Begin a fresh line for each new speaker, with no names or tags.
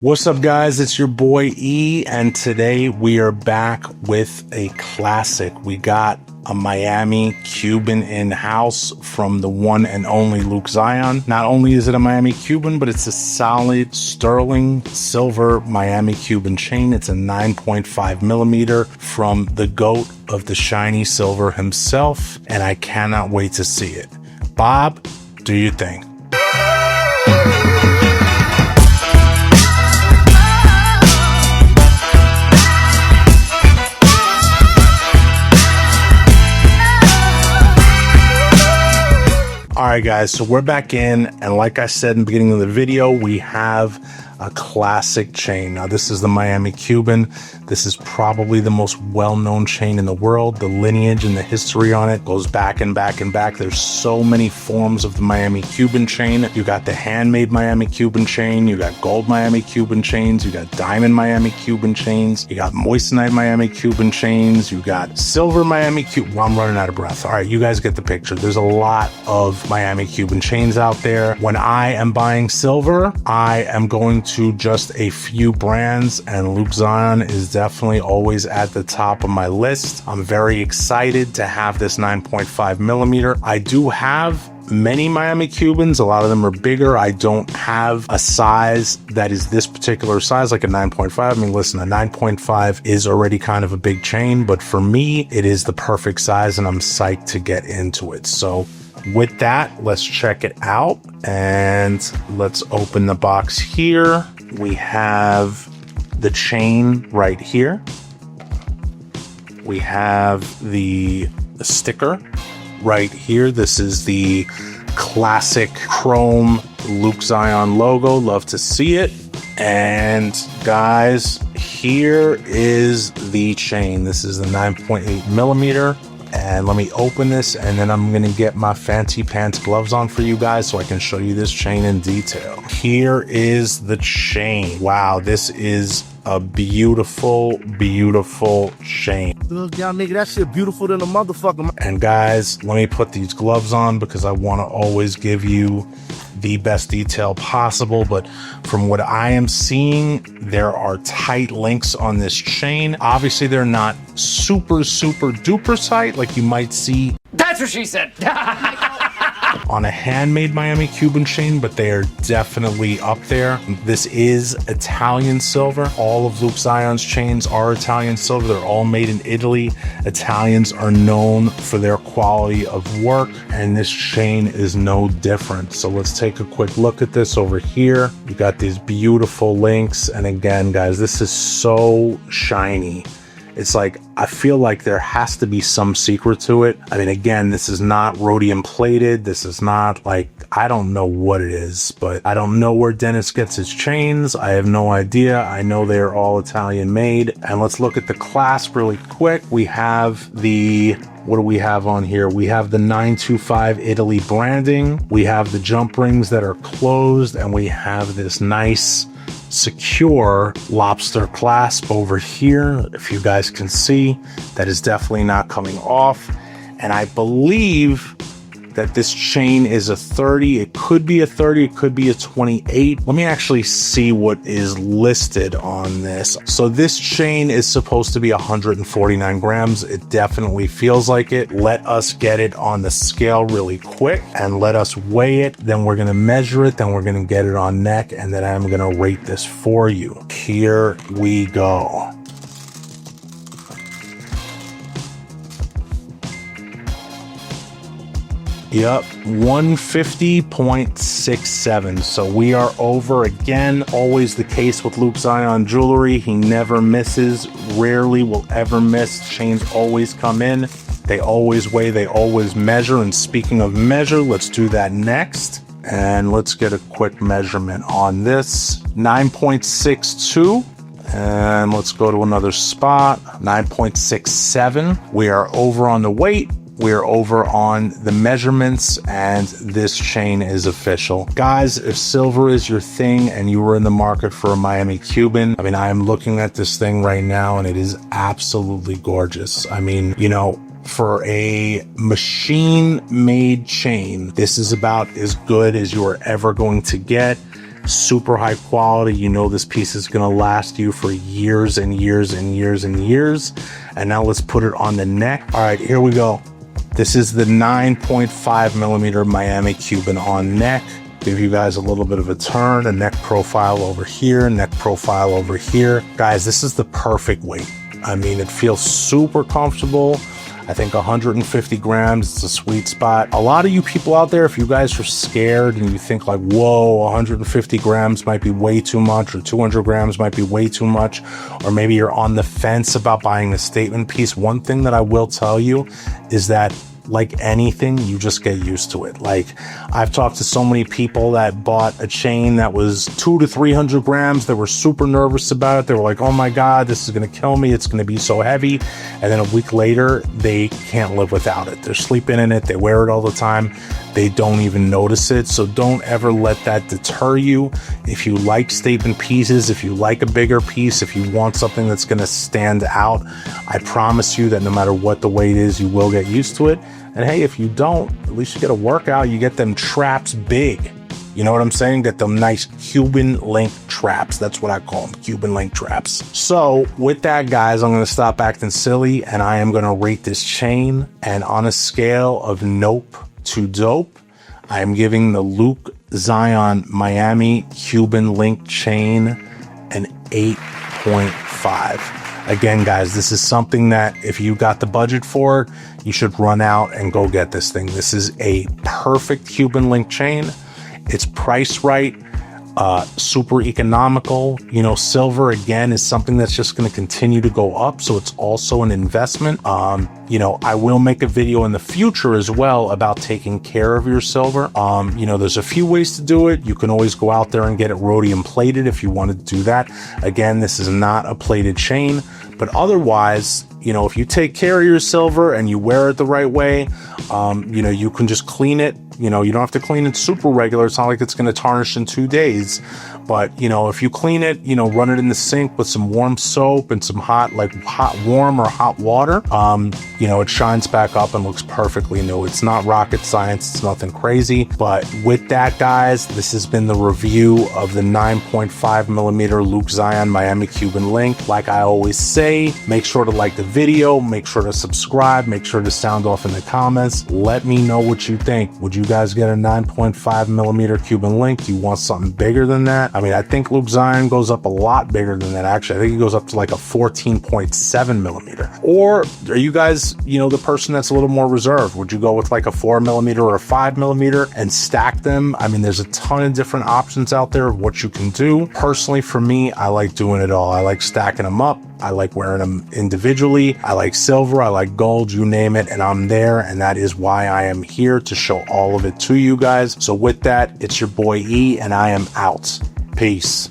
What's up, guys? It's your boy E, and today we are back with a classic. We got a Miami Cuban in-house from the one and only Luke Zion. Not only is it a Miami Cuban, but it's a solid sterling silver Miami Cuban chain. It's a 9.5 millimeter from the GOAT of the shiny silver himself, and I cannot wait to see it. Bob, do your thing. All right, guys, so we're back in, and like I said in the beginning of the video, we have a classic chain. Now, this is the Miami Cuban. This is probably the most well-known chain in the world. The lineage and the history on it goes back and back and back. There's so many forms of the Miami Cuban chain. You got the handmade Miami Cuban chain. You got gold Miami Cuban chains. You got diamond Miami Cuban chains. You got moissanite Miami Cuban chains. You got silver Miami Cuban. Well, I'm running out of breath. All right, you guys get the picture. There's a lot of Miami Cuban chains out there. When I am buying silver, I am going to just a few brands, and Luke Zion is definitely always at the top of my list. I'm very excited to have this 9.5 millimeter. I do have many Miami Cubans. A lot of them are bigger. I don't have a size that is this particular size, like a 9.5. I mean, listen, a 9.5 is already kind of a big chain, but for me, it is the perfect size, and I'm psyched to get into it. So with that, let's check it out, and let's open the box here. We have the chain right here. We have the sticker right here. This is the classic chrome Luke Zion logo. Love to see it. And guys, here is the chain. This is the 9.8 millimeter. And let me open this, and then I'm going to get my fancy pants gloves on for you guys so I can show you this chain in detail. Here is the chain. Wow, this is a beautiful, beautiful chain.
Look, y'all nigga, that shit beautiful than a motherfucker.
And guys, let me put these gloves on because I want to always give you the best detail possible, but from what I am seeing, there are tight links on this chain. Obviously, they're not super duper tight like you might see.
That's what she said.
On a handmade Miami Cuban chain, but they are definitely up there. This is Italian silver. All of Luke Zion's chains are Italian silver. They're all made in Italy. Italians are known for their quality of work, and this chain is no different. So let's take a quick look at this over here. You got these beautiful links, and again, guys, this is so shiny. It's like, I feel like there has to be some secret to it. I mean, again, this is not rhodium plated. This is not like, I don't know what it is, but I don't know where Dennis gets his chains. I have no idea. I know they're all Italian made. And let's look at the clasp really quick. We have the, what do we have on here? We have the 925 Italy branding. We have the jump rings that are closed, and we have this nice secure lobster clasp over here. If you guys can see, that is definitely not coming off. And I believe that this chain is a 30. It could be a 30, it could be a 28. Let me actually see what is listed on this. So this chain is supposed to be 149 grams. It definitely feels like it. Let us get it on the scale really quick and let us weigh it. Then we're gonna measure it, then we're gonna get it on neck, and then I'm gonna rate this for you. Here we go. Yep, 150.67. So we are over again. Always the case with Luke Zion jewelry. He never misses, rarely will ever miss. Chains always come in. They always weigh, they always measure. And speaking of measure, let's do that next. And let's get a quick measurement on this. 9.62. And let's go to another spot. 9.67. We are over on the weight. We're over on the measurements, and this chain is official. Guys, if silver is your thing and you were in the market for a Miami Cuban, I mean, I am looking at this thing right now and it is absolutely gorgeous. I mean, you know, for a machine made chain, this is about as good as you are ever going to get. super high quality. You know this piece is going to last you for years and years and years and years. And now let's put it on the neck. All right, here we go. This is the 9.5 millimeter Miami Cuban on neck. Give you guys a little bit of a turn, a neck profile over here, neck profile over here. Guys, this is the perfect weight. I mean, it feels super comfortable. I think 150 grams is a sweet spot. A lot of you people out there, if you guys are scared and you think like, whoa, 150 grams might be way too much, or 200 grams might be way too much, or maybe you're on the fence about buying the statement piece, one thing that I will tell you is that, like anything, you just get used to it. Like, I've talked to so many people that bought a chain that was 200 to 300 grams. They were super nervous about it. They were like, oh my God, this is going to kill me. It's going to be so heavy. And then a week later, they can't live without it. They're sleeping in it. They wear it all the time. They don't even notice it. So don't ever let that deter you. If you like statement pieces, if you like a bigger piece, if you want something that's going to stand out, I promise you that no matter what the weight is, you will get used to it. And hey, if you don't, at least you get a workout. You get them traps big. You know what I'm saying? Get them nice Cuban link traps. That's what I call them, Cuban link traps. So with that, guys, I'm going to stop acting silly and I am going to rate this chain. And on a scale of nope to dope, I am giving the Luke Zion Miami Cuban link chain an 8.5. Again, guys, this is something that if you got the budget for it, you should run out and go get this thing. This is a perfect Cuban link chain. It's priced right, super economical. You know, silver, again, is something that's just going to continue to go up. So it's also an investment. You know, I will make a video in the future as well about taking care of your silver. You know, there's a few ways to do it. You can always go out there and get it rhodium plated if you wanted to do that. Again, this is not a plated chain, but otherwise, you know, if you take care of your silver and you wear it the right way, you know, you can just clean it. You know, you don't have to clean it super regular. It's not like it's going to tarnish in 2 days. But, you know, if you clean it, you know, run it in the sink with some warm soap and some hot warm or hot water, you know, it shines back up and looks perfectly new. It's not rocket science. It's nothing crazy. But with that, guys, this has been the review of the 9.5 millimeter Luke Zion Miami Cuban link. Like I always say, make sure to like the video, make sure to subscribe, make sure to sound off in the comments. Let me know what you think. Would you guys get a 9.5 millimeter Cuban link? Do you want something bigger than that? I mean, I think Luke Zion goes up a lot bigger than that. Actually, I think he goes up to like a 14.7 millimeter. Or are you guys, you know, the person that's a little more reserved? Would you go with like a 4 millimeter or a 5 millimeter and stack them? I mean, there's a ton of different options out there of what you can do. Personally, for me, I like doing it all. I like stacking them up. I like wearing them individually. I like silver. I like gold, you name it. And I'm there. And that is why I am here, to show all of it to you guys. So with that, it's your boy E, and I am out. Peace.